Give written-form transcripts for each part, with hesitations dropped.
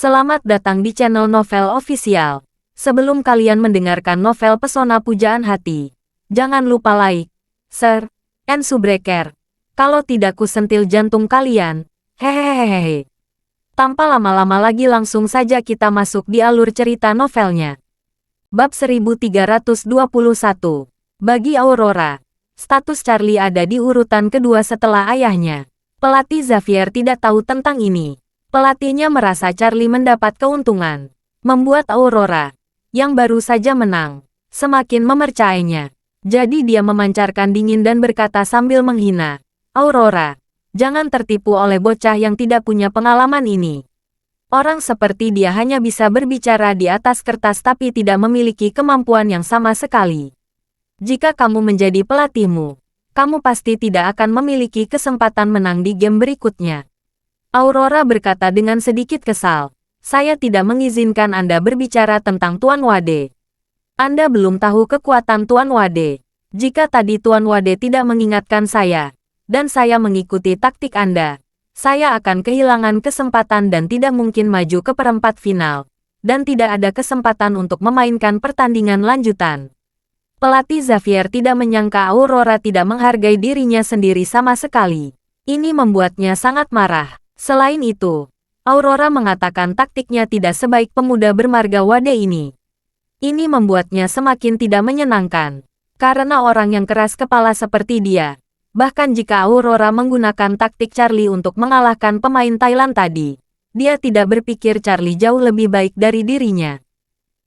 Selamat datang di channel Novel Official. Sebelum kalian mendengarkan novel Pesona Pujaan Hati, jangan lupa like, share, and subscribe. Kalau tidak ku sentil jantung kalian. Hehehehe. Tanpa lama-lama lagi langsung saja kita masuk di alur cerita novelnya. Bab 1321. Bagi Aurora, status Charlie ada di urutan kedua setelah ayahnya. Pelatih Xavier tidak tahu tentang ini. Pelatihnya merasa Charlie mendapat keuntungan, membuat Aurora, yang baru saja menang, semakin mempercayainya. Jadi dia memancarkan dingin dan berkata sambil menghina, "Aurora, jangan tertipu oleh bocah yang tidak punya pengalaman ini. Orang seperti dia hanya bisa berbicara di atas kertas tapi tidak memiliki kemampuan yang sama sekali. Jika kamu menjadi pelatihmu, kamu pasti tidak akan memiliki kesempatan menang di game berikutnya." Aurora berkata dengan sedikit kesal, "Saya tidak mengizinkan Anda berbicara tentang Tuan Wade. Anda belum tahu kekuatan Tuan Wade. Jika tadi Tuan Wade tidak mengingatkan saya, dan saya mengikuti taktik Anda, saya akan kehilangan kesempatan dan tidak mungkin maju ke perempat final, dan tidak ada kesempatan untuk memainkan pertandingan lanjutan." Pelatih Xavier tidak menyangka Aurora tidak menghargai dirinya sendiri sama sekali. Ini membuatnya sangat marah. Selain itu, Aurora mengatakan taktiknya tidak sebaik pemuda bermarga Wade ini. Ini membuatnya semakin tidak menyenangkan, karena orang yang keras kepala seperti dia. Bahkan jika Aurora menggunakan taktik Charlie untuk mengalahkan pemain Thailand tadi, dia tidak berpikir Charlie jauh lebih baik dari dirinya.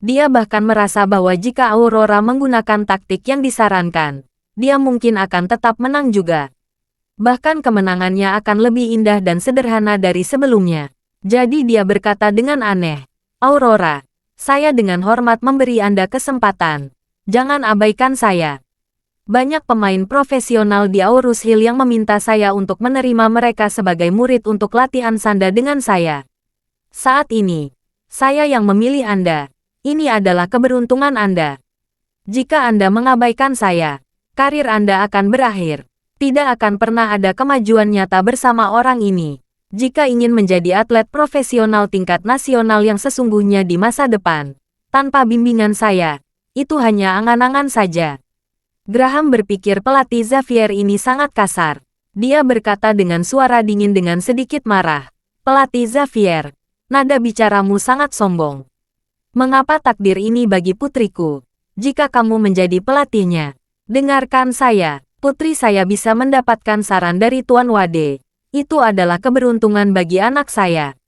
Dia bahkan merasa bahwa jika Aurora menggunakan taktik yang disarankan, dia mungkin akan tetap menang juga. Bahkan kemenangannya akan lebih indah dan sederhana dari sebelumnya. Jadi dia berkata dengan aneh, "Aurora, saya dengan hormat memberi Anda kesempatan. Jangan abaikan saya. Banyak pemain profesional di Aurus Hill yang meminta saya untuk menerima mereka sebagai murid untuk latihan sanda dengan saya. Saat ini, saya yang memilih Anda. Ini adalah keberuntungan Anda. Jika Anda mengabaikan saya, karir Anda akan berakhir. Tidak akan pernah ada kemajuan nyata bersama orang ini. Jika ingin menjadi atlet profesional tingkat nasional yang sesungguhnya di masa depan, tanpa bimbingan saya, itu hanya angan-angan saja." Graham berpikir pelatih Xavier ini sangat kasar. Dia berkata dengan suara dingin dengan sedikit marah, "Pelatih Xavier, nada bicaramu sangat sombong. Mengapa takdir ini bagi putriku? Jika kamu menjadi pelatihnya, dengarkan saya. Putri saya bisa mendapatkan saran dari Tuan Wade. Itu adalah keberuntungan bagi anak saya.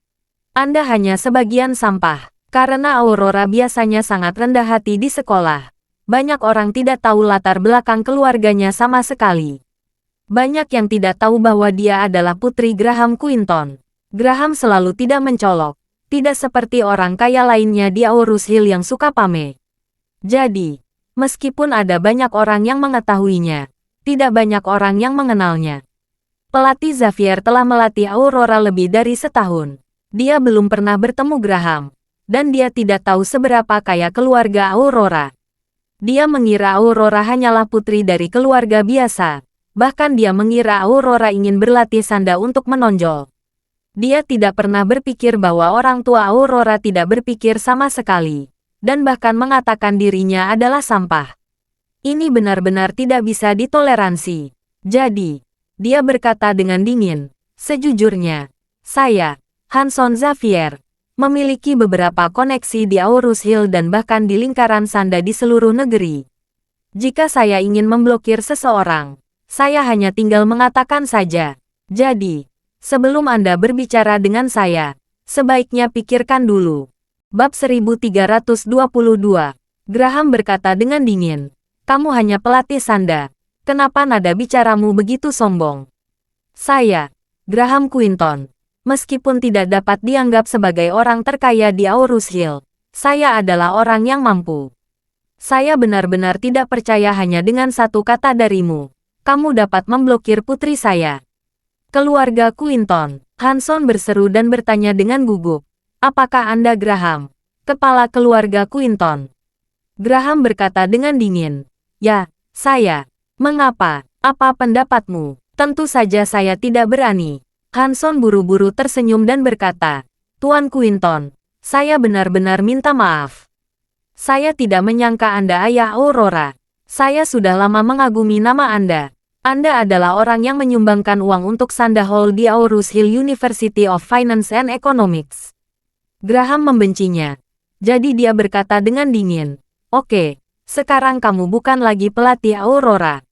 Anda hanya sebagian sampah." Karena Aurora biasanya sangat rendah hati di sekolah, banyak orang tidak tahu latar belakang keluarganya sama sekali. Banyak yang tidak tahu bahwa dia adalah putri Graham Quinton. Graham selalu tidak mencolok, tidak seperti orang kaya lainnya di Aurus Hill yang suka pamer. Jadi, meskipun ada banyak orang yang mengetahuinya, tidak banyak orang yang mengenalnya. Pelatih Xavier telah melatih Aurora lebih dari setahun. Dia belum pernah bertemu Graham, dan dia tidak tahu seberapa kaya keluarga Aurora. Dia mengira Aurora hanyalah putri dari keluarga biasa. Bahkan dia mengira Aurora ingin berlatih sanda untuk menonjol. Dia tidak pernah berpikir bahwa orang tua Aurora tidak berpikir sama sekali, dan bahkan mengatakan dirinya adalah sampah. Ini benar-benar tidak bisa ditoleransi. Jadi, dia berkata dengan dingin, "Sejujurnya, saya, Hanson Xavier, memiliki beberapa koneksi di Aurus Hill dan bahkan di lingkaran sanda di seluruh negeri. Jika saya ingin memblokir seseorang, saya hanya tinggal mengatakan saja. Jadi, sebelum Anda berbicara dengan saya, sebaiknya pikirkan dulu." Bab 1322. Graham berkata dengan dingin, "Kamu hanya pelatih sanda. Kenapa nada bicaramu begitu sombong? Saya, Graham Quinton, meskipun tidak dapat dianggap sebagai orang terkaya di Aurus Hill, saya adalah orang yang mampu. Saya benar-benar tidak percaya hanya dengan satu kata darimu, kamu dapat memblokir putri saya." "Keluarga Quinton," Hanson berseru dan bertanya dengan gugup, "Apakah Anda Graham, kepala keluarga Quinton?" Graham berkata dengan dingin, "Ya, saya." "Mengapa? Apa pendapatmu?" "Tentu saja saya tidak berani." Hanson buru-buru tersenyum dan berkata, "Tuan Quinton, Saya benar-benar minta maaf. Saya tidak menyangka Anda ayah Aurora. Saya sudah lama mengagumi nama Anda. Anda adalah orang yang menyumbangkan uang untuk Sanda Hall di Aurus Hill University of Finance and Economics. Graham membencinya. Jadi dia berkata dengan dingin, "Oke, sekarang kamu bukan lagi pelatih Aurora.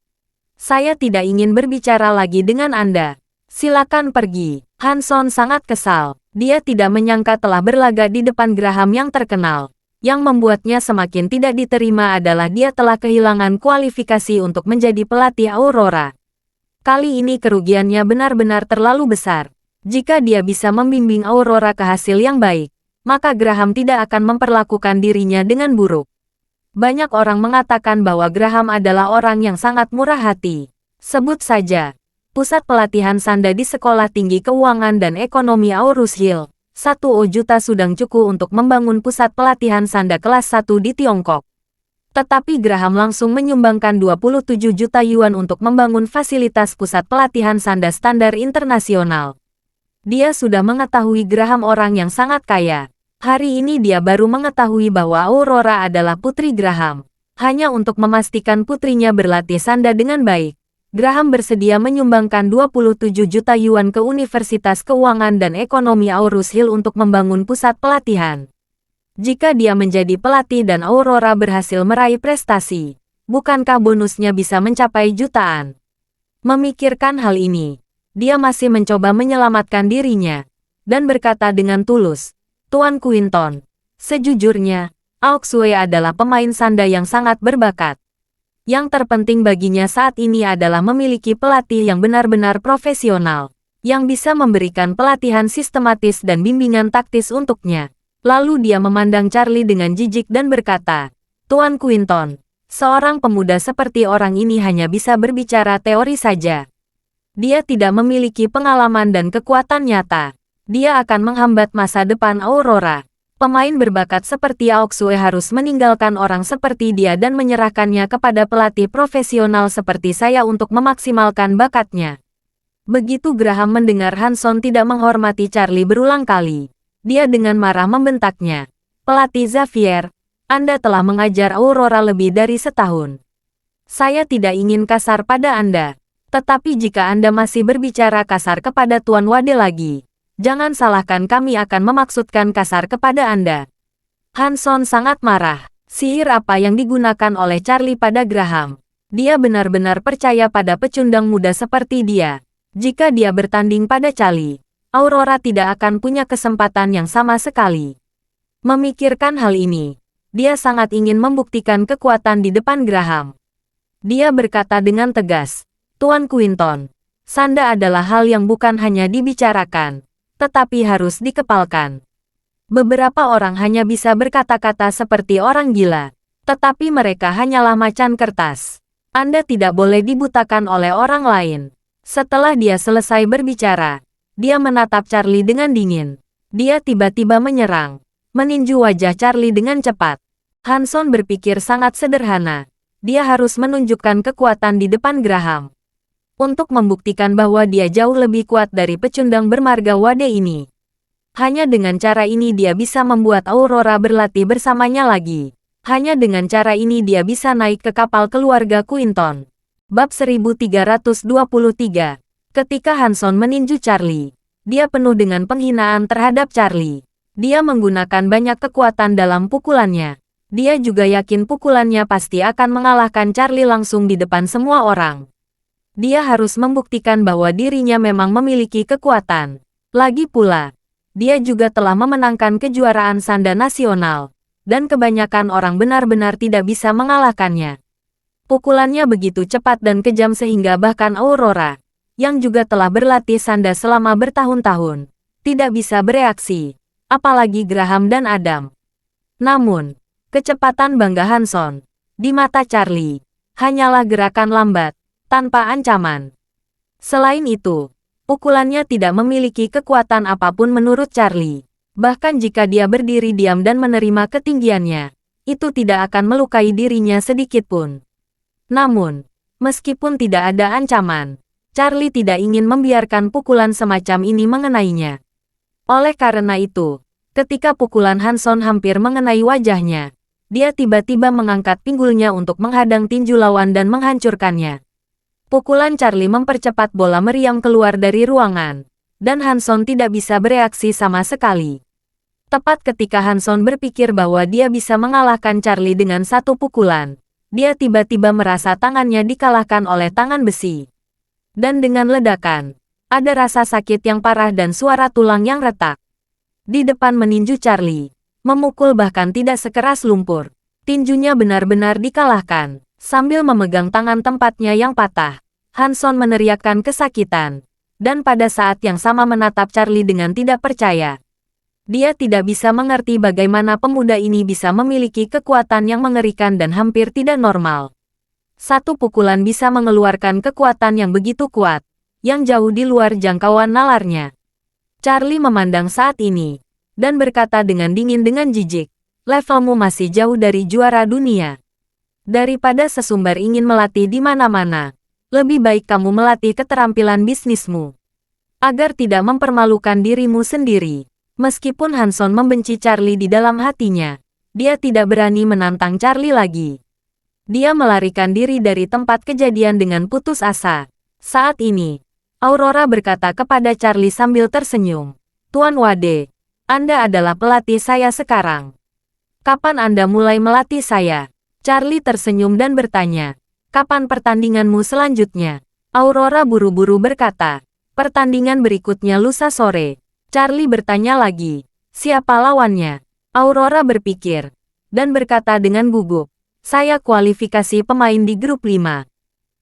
Saya tidak ingin berbicara lagi dengan Anda. Silakan pergi." Hanson sangat kesal. Dia tidak menyangka telah berlaga di depan Graham yang terkenal. Yang membuatnya semakin tidak diterima adalah dia telah kehilangan kualifikasi untuk menjadi pelatih Aurora. Kali ini kerugiannya benar-benar terlalu besar. Jika dia bisa membimbing Aurora ke hasil yang baik, maka Graham tidak akan memperlakukan dirinya dengan buruk. Banyak orang mengatakan bahwa Graham adalah orang yang sangat murah hati. Sebut saja Pusat Pelatihan Sanda di Sekolah Tinggi Keuangan dan Ekonomi Aurus Hill. 1 juta sudah cukup untuk membangun pusat pelatihan Sanda kelas 1 di Tiongkok. Tetapi Graham langsung menyumbangkan 27 juta yuan untuk membangun fasilitas pusat pelatihan Sanda standar internasional. Dia sudah mengetahui Graham orang yang sangat kaya. Hari ini dia baru mengetahui bahwa Aurora adalah putri Graham. Hanya untuk memastikan putrinya berlatih Sanda dengan baik, Graham bersedia menyumbangkan 27 juta yuan ke Universitas Keuangan dan Ekonomi Aurus Hill untuk membangun pusat pelatihan. Jika dia menjadi pelatih dan Aurora berhasil meraih prestasi, bukankah bonusnya bisa mencapai jutaan? Memikirkan hal ini, dia masih mencoba menyelamatkan dirinya, dan berkata dengan tulus, "Tuan Quinton, sejujurnya, Auxue adalah pemain Sanda yang sangat berbakat. Yang terpenting baginya saat ini adalah memiliki pelatih yang benar-benar profesional, yang bisa memberikan pelatihan sistematis dan bimbingan taktis untuknya." Lalu dia memandang Charlie dengan jijik dan berkata, "Tuan Quinton, seorang pemuda seperti orang ini hanya bisa berbicara teori saja. Dia tidak memiliki pengalaman dan kekuatan nyata. Dia akan menghambat masa depan Aurora. Pemain berbakat seperti Auxue harus meninggalkan orang seperti dia dan menyerahkannya kepada pelatih profesional seperti saya untuk memaksimalkan bakatnya." Begitu Graham mendengar Hanson tidak menghormati Charlie berulang kali, dia dengan marah membentaknya, "Pelatih Xavier, Anda telah mengajar Aurora lebih dari setahun. Saya tidak ingin kasar pada Anda, tetapi jika Anda masih berbicara kasar kepada Tuan Wade lagi, jangan salahkan kami akan memaksudkan kasar kepada Anda." Hanson sangat marah. Sihir apa yang digunakan oleh Charlie pada Graham? Dia benar-benar percaya pada pecundang muda seperti dia. Jika dia bertanding pada Charlie, Aurora tidak akan punya kesempatan yang sama sekali. Memikirkan hal ini, dia sangat ingin membuktikan kekuatan di depan Graham. Dia berkata dengan tegas, "Tuan Quinton, Sanda adalah hal yang bukan hanya dibicarakan, tetapi harus dikepalkan. Beberapa orang hanya bisa berkata-kata seperti orang gila, tetapi mereka hanyalah macan kertas. Anda tidak boleh dibutakan oleh orang lain." Setelah dia selesai berbicara, dia menatap Charlie dengan dingin. Dia tiba-tiba menyerang, meninju wajah Charlie dengan cepat. Hanson berpikir sangat sederhana. Dia harus menunjukkan kekuatan di depan Graham untuk membuktikan bahwa dia jauh lebih kuat dari pecundang bermarga Wade ini. Hanya dengan cara ini dia bisa membuat Aurora berlatih bersamanya lagi. Hanya dengan cara ini dia bisa naik ke kapal keluarga Quinton. Bab 1323. Ketika Hanson meninju Charlie, dia penuh dengan penghinaan terhadap Charlie. Dia menggunakan banyak kekuatan dalam pukulannya. Dia juga yakin pukulannya pasti akan mengalahkan Charlie langsung di depan semua orang. Dia harus membuktikan bahwa dirinya memang memiliki kekuatan. Lagi pula, dia juga telah memenangkan kejuaraan Sanda nasional, dan kebanyakan orang benar-benar tidak bisa mengalahkannya. Pukulannya begitu cepat dan kejam sehingga bahkan Aurora, yang juga telah berlatih Sanda selama bertahun-tahun, tidak bisa bereaksi, apalagi Graham dan Adam. Namun, kecepatan bangga Hanson di mata Charlie hanyalah gerakan lambat, tanpa ancaman. Selain itu, pukulannya tidak memiliki kekuatan apapun menurut Charlie. Bahkan jika dia berdiri diam dan menerima ketinggiannya, itu tidak akan melukai dirinya sedikit pun. Namun, meskipun tidak ada ancaman, Charlie tidak ingin membiarkan pukulan semacam ini mengenainya. Oleh karena itu, Ketika pukulan Hanson hampir mengenai wajahnya, dia tiba-tiba mengangkat pinggulnya untuk menghadang tinju lawan dan menghancurkannya. Pukulan Charlie mempercepat bola meriam keluar dari ruangan, dan Hanson tidak bisa bereaksi sama sekali. Tepat ketika Hanson berpikir bahwa dia bisa mengalahkan Charlie dengan satu pukulan, dia tiba-tiba merasa tangannya dikalahkan oleh tangan besi. Dan dengan ledakan, ada rasa sakit yang parah dan suara tulang yang retak. Di depan meninju Charlie, memukul bahkan tidak sekeras lumpur. Tinjunya benar-benar dikalahkan. Sambil memegang tangan tempatnya yang patah, Hanson meneriakkan kesakitan. Dan pada saat yang sama menatap Charlie dengan tidak percaya. Dia tidak bisa mengerti bagaimana pemuda ini bisa memiliki kekuatan yang mengerikan dan hampir tidak normal. Satu pukulan bisa mengeluarkan kekuatan yang begitu kuat, yang jauh di luar jangkauan nalarnya. Charlie memandang saat ini, dan berkata dengan dingin dengan jijik, levelmu masih jauh dari juara dunia. Daripada sesumbar ingin melatih di mana-mana, lebih baik kamu melatih keterampilan bisnismu. Agar tidak mempermalukan dirimu sendiri. Meskipun Hanson membenci Charlie di dalam hatinya, dia tidak berani menantang Charlie lagi. Dia melarikan diri dari tempat kejadian dengan putus asa. Saat ini, Aurora berkata kepada Charlie sambil tersenyum, "Tuan Wade, Anda adalah pelatih saya sekarang. Kapan Anda mulai melatih saya?" Charlie tersenyum dan bertanya, "Kapan pertandinganmu selanjutnya?" Aurora buru-buru berkata, "Pertandingan berikutnya lusa sore." Charlie bertanya lagi, "Siapa lawannya?" Aurora berpikir, dan berkata dengan gugup, "Saya kualifikasi pemain di grup 5.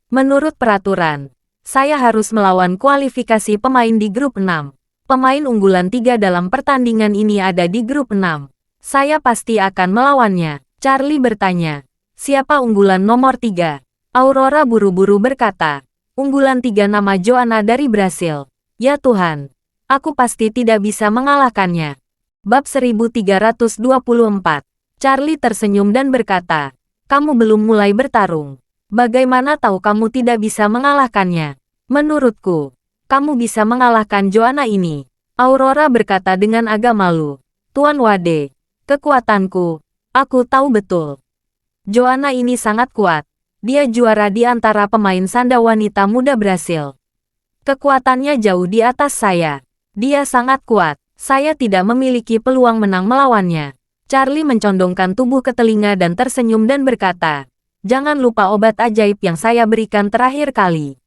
Menurut peraturan, saya harus melawan kualifikasi pemain di grup 6. Pemain unggulan 3 dalam pertandingan ini ada di grup 6. Saya pasti akan melawannya." Charlie bertanya, "Siapa unggulan nomor 3? Aurora buru-buru berkata, "Unggulan 3 nama Joanna dari Brasil." "Ya Tuhan, aku pasti tidak bisa mengalahkannya." Bab 1324. Charlie tersenyum dan berkata, "Kamu belum mulai bertarung. Bagaimana tahu kamu tidak bisa mengalahkannya?" "Menurutku, kamu bisa mengalahkan Joanna ini." Aurora berkata dengan agak malu. "Tuan Wade, kekuatanku, aku tahu betul. Joanna ini sangat kuat. Dia juara di antara pemain sanda wanita muda Brasil. Kekuatannya jauh di atas saya. Dia sangat kuat. Saya tidak memiliki peluang menang melawannya." Charlie mencondongkan tubuh ke telinga dan tersenyum dan berkata, "Jangan lupa obat ajaib yang saya berikan terakhir kali.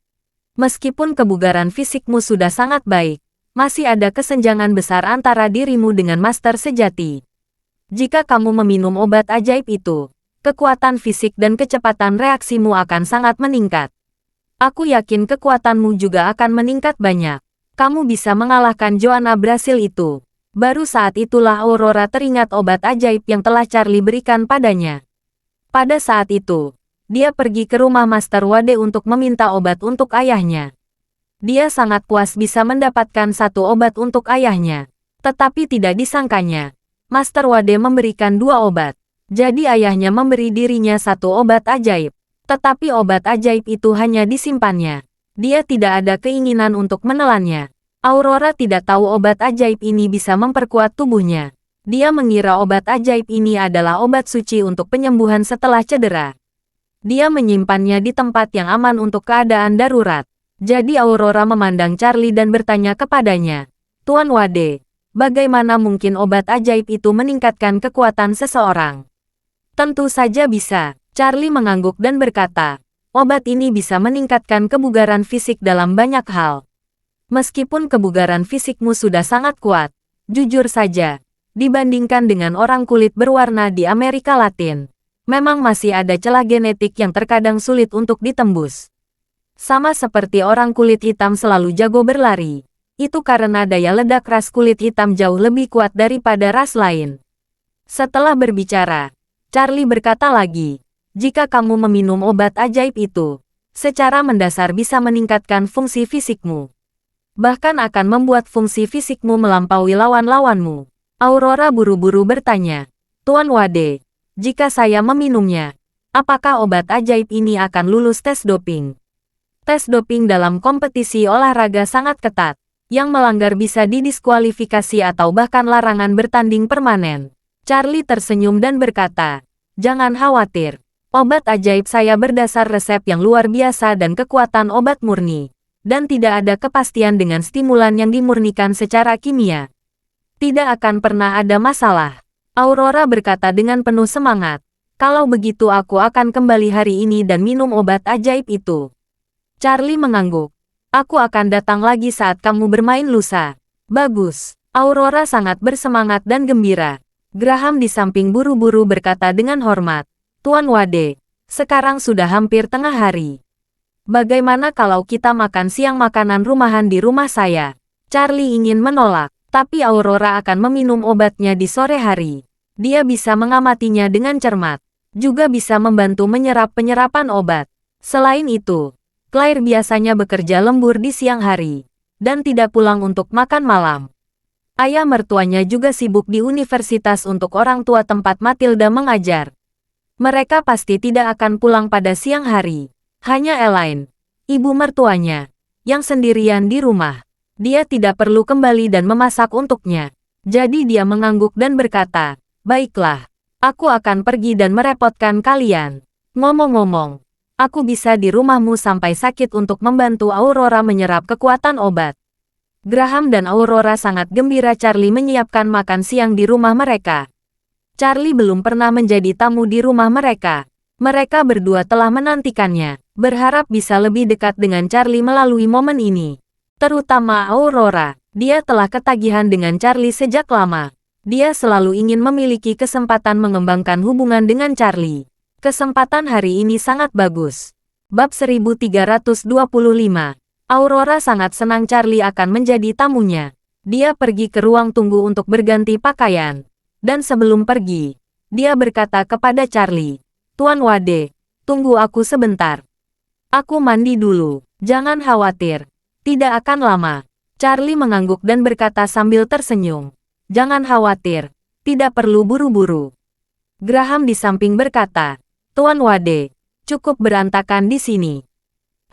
Meskipun kebugaran fisikmu sudah sangat baik, masih ada kesenjangan besar antara dirimu dengan master sejati. Jika kamu meminum obat ajaib itu, kekuatan fisik dan kecepatan reaksimu akan sangat meningkat. Aku yakin kekuatanmu juga akan meningkat banyak. Kamu bisa mengalahkan Joanna Brasil itu." Baru saat itulah Aurora teringat obat ajaib yang telah Charlie berikan padanya. Pada saat itu, dia pergi ke rumah Master Wade untuk meminta obat untuk ayahnya. Dia sangat puas bisa mendapatkan satu obat untuk ayahnya. Tetapi tidak disangkanya, Master Wade memberikan 2 obat. Jadi ayahnya memberi dirinya satu obat ajaib. Tetapi obat ajaib itu hanya disimpannya. Dia tidak ada keinginan untuk menelannya. Aurora tidak tahu obat ajaib ini bisa memperkuat tubuhnya. Dia mengira obat ajaib ini adalah obat suci untuk penyembuhan setelah cedera. Dia menyimpannya di tempat yang aman untuk keadaan darurat. Jadi Aurora memandang Charlie dan bertanya kepadanya, "Tuan Wade, bagaimana mungkin obat ajaib itu meningkatkan kekuatan seseorang?" "Tentu saja bisa." Charlie mengangguk dan berkata, "Obat ini bisa meningkatkan kebugaran fisik dalam banyak hal. Meskipun kebugaran fisikmu sudah sangat kuat, jujur saja, dibandingkan dengan orang kulit berwarna di Amerika Latin, memang masih ada celah genetik yang terkadang sulit untuk ditembus. Sama seperti orang kulit hitam selalu jago berlari, itu karena daya ledak ras kulit hitam jauh lebih kuat daripada ras lain." Setelah berbicara, Charlie berkata lagi, "Jika kamu meminum obat ajaib itu, secara mendasar bisa meningkatkan fungsi fisikmu. Bahkan akan membuat fungsi fisikmu melampaui lawan-lawanmu." Aurora buru-buru bertanya, "Tuan Wade, jika saya meminumnya, apakah obat ajaib ini akan lulus tes doping?" Tes doping dalam kompetisi olahraga sangat ketat. Yang melanggar bisa didiskualifikasi atau bahkan larangan bertanding permanen. Charlie tersenyum dan berkata, "Jangan khawatir. Obat ajaib saya berdasar resep yang luar biasa dan kekuatan obat murni. Dan tidak ada kepastian dengan stimulan yang dimurnikan secara kimia. Tidak akan pernah ada masalah." Aurora berkata dengan penuh semangat, "Kalau begitu aku akan kembali hari ini dan minum obat ajaib itu." Charlie mengangguk. "Aku akan datang lagi saat kamu bermain lusa." "Bagus." Aurora sangat bersemangat dan gembira. Graham di samping buru-buru berkata dengan hormat, "Tuan Wade, sekarang sudah hampir tengah hari. Bagaimana kalau kita makan siang makanan rumahan di rumah saya?" Charlie ingin menolak, tapi Aurora akan meminum obatnya di sore hari. Dia bisa mengamatinya dengan cermat, juga bisa membantu menyerap penyerapan obat. Selain itu, Claire biasanya bekerja lembur di siang hari, dan tidak pulang untuk makan malam. Ayah mertuanya juga sibuk di universitas untuk orang tua tempat Matilda mengajar. Mereka pasti tidak akan pulang pada siang hari. Hanya Elaine, ibu mertuanya, yang sendirian di rumah. Dia tidak perlu kembali dan memasak untuknya. Jadi dia mengangguk dan berkata, "Baiklah, aku akan pergi dan merepotkan kalian. Ngomong-ngomong, aku bisa di rumahmu sampai sakit untuk membantu Aurora menyerap kekuatan obat." Graham dan Aurora sangat gembira Charlie menyiapkan makan siang di rumah mereka. Charlie belum pernah menjadi tamu di rumah mereka. Mereka berdua telah menantikannya, berharap bisa lebih dekat dengan Charlie melalui momen ini. Terutama Aurora, dia telah ketagihan dengan Charlie sejak lama. Dia selalu ingin memiliki kesempatan mengembangkan hubungan dengan Charlie. Kesempatan hari ini sangat bagus. Bab 1325. Aurora sangat senang Charlie akan menjadi tamunya. Dia pergi ke ruang tunggu untuk berganti pakaian. Dan sebelum pergi, dia berkata kepada Charlie, "Tuan Wade, tunggu aku sebentar. Aku mandi dulu." "Jangan khawatir. Tidak akan lama." Charlie mengangguk dan berkata sambil tersenyum, "Jangan khawatir. Tidak perlu buru-buru." Graham di samping berkata, "Tuan Wade, cukup berantakan di sini.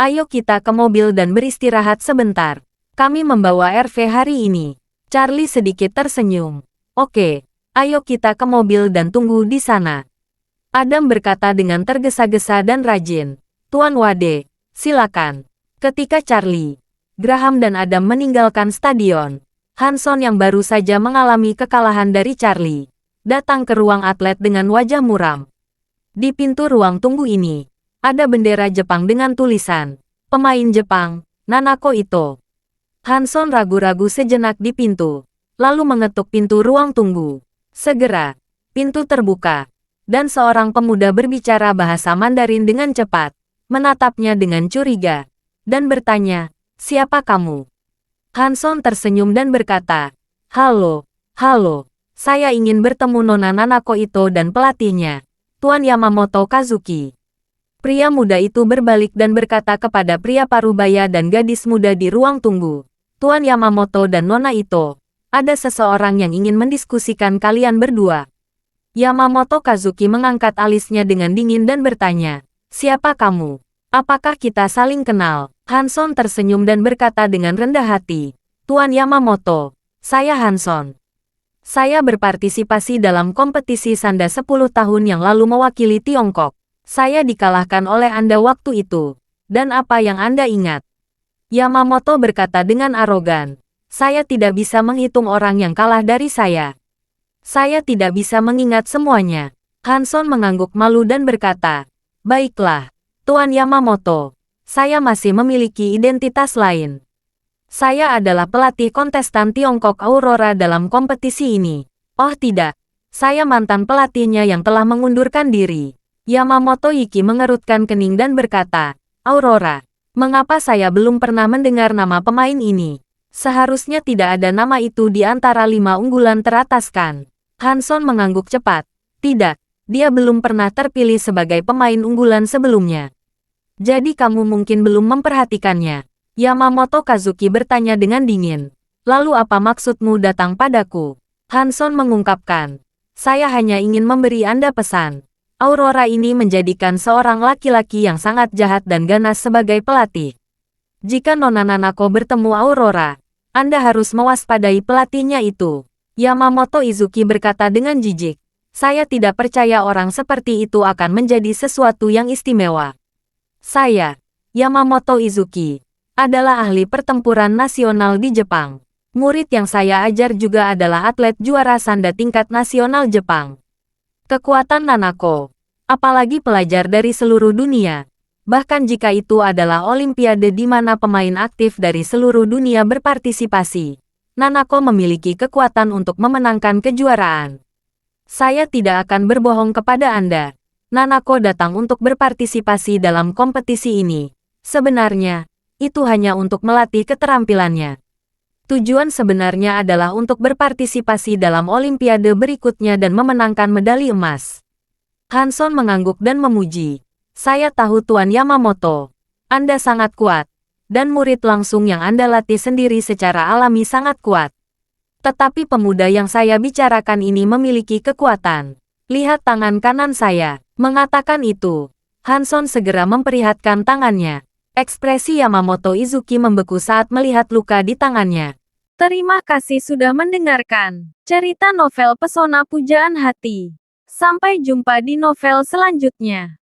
Ayo kita ke mobil dan beristirahat sebentar. Kami membawa RV hari ini." Charlie sedikit tersenyum. "Oke, ayo kita ke mobil dan tunggu di sana." Adam berkata dengan tergesa-gesa dan rajin, "Tuan Wade, silakan." Ketika Charlie, Graham dan Adam meninggalkan stadion, Hanson yang baru saja mengalami kekalahan dari Charlie, datang ke ruang atlet dengan wajah muram. Di pintu ruang tunggu ini, ada bendera Jepang dengan tulisan, "Pemain Jepang, Nanako Ito." Hanson ragu-ragu sejenak di pintu, lalu mengetuk pintu ruang tunggu. Segera, pintu terbuka, dan seorang pemuda berbicara bahasa Mandarin dengan cepat, menatapnya dengan curiga, dan bertanya, "Siapa kamu?" Hanson tersenyum dan berkata, "Halo, saya ingin bertemu Nona Nanako Ito dan pelatihnya, Tuan Yamamoto Kazuki." Pria muda itu berbalik dan berkata kepada pria parubaya dan gadis muda di ruang tunggu, "Tuan Yamamoto dan Nona Ito, ada seseorang yang ingin mendiskusikan kalian berdua." Yamamoto Kazuki mengangkat alisnya dengan dingin dan bertanya, "Siapa kamu? Apakah kita saling kenal?" Hanson tersenyum dan berkata dengan rendah hati, "Tuan Yamamoto, saya Hanson. Saya berpartisipasi dalam kompetisi Sanda 10 tahun yang lalu mewakili Tiongkok. Saya dikalahkan oleh Anda waktu itu. Dan apa yang Anda ingat?" Yamamoto berkata dengan arogan, "Saya tidak bisa menghitung orang yang kalah dari saya. Saya tidak bisa mengingat semuanya." Hanson mengangguk malu dan berkata, "Baiklah, Tuan Yamamoto. Saya masih memiliki identitas lain. Saya adalah pelatih kontestan Tiongkok Aurora dalam kompetisi ini." "Oh tidak, saya mantan pelatihnya yang telah mengundurkan diri." Yamamoto Yuki mengerutkan kening dan berkata, "Aurora, mengapa saya belum pernah mendengar nama pemain ini? Seharusnya tidak ada nama itu di antara 5 unggulan teratas kan?" Hanson mengangguk cepat. "Tidak, dia belum pernah terpilih sebagai pemain unggulan sebelumnya. Jadi kamu mungkin belum memperhatikannya." Yamamoto Kazuki bertanya dengan dingin. "Lalu apa maksudmu datang padaku?" Hanson mengungkapkan, "Saya hanya ingin memberi Anda pesan. Aurora ini menjadikan seorang laki-laki yang sangat jahat dan ganas sebagai pelatih. Jika Nona Nanako bertemu Aurora, Anda harus mewaspadai pelatihnya itu. Yamamoto Izuki berkata dengan jijik. Saya tidak percaya orang seperti itu akan menjadi sesuatu yang istimewa. Saya, Yamamoto Izuki, adalah ahli pertempuran nasional di Jepang. Murid yang saya ajar juga adalah atlet juara sanda tingkat nasional Jepang. Kekuatan Nanako, apalagi pelajar dari seluruh dunia. Bahkan jika itu adalah olimpiade di mana pemain aktif dari seluruh dunia berpartisipasi, Nanako memiliki kekuatan untuk memenangkan kejuaraan. Saya tidak akan berbohong kepada Anda. Nanako datang untuk berpartisipasi dalam kompetisi ini. Sebenarnya, itu hanya untuk melatih keterampilannya. Tujuan sebenarnya adalah untuk berpartisipasi dalam olimpiade berikutnya dan memenangkan medali emas. Hanson mengangguk dan memuji. Saya tahu Tuan Yamamoto. Anda sangat kuat. Dan murid langsung yang Anda latih sendiri secara alami sangat kuat. Tetapi pemuda yang saya bicarakan ini memiliki kekuatan. Lihat tangan kanan saya. Mengatakan itu, Hanson segera memperlihatkan tangannya. Ekspresi Yamamoto Izuki membeku saat melihat luka di tangannya. Terima kasih sudah mendengarkan cerita novel Pesona Pujaan Hati. Sampai jumpa di novel selanjutnya.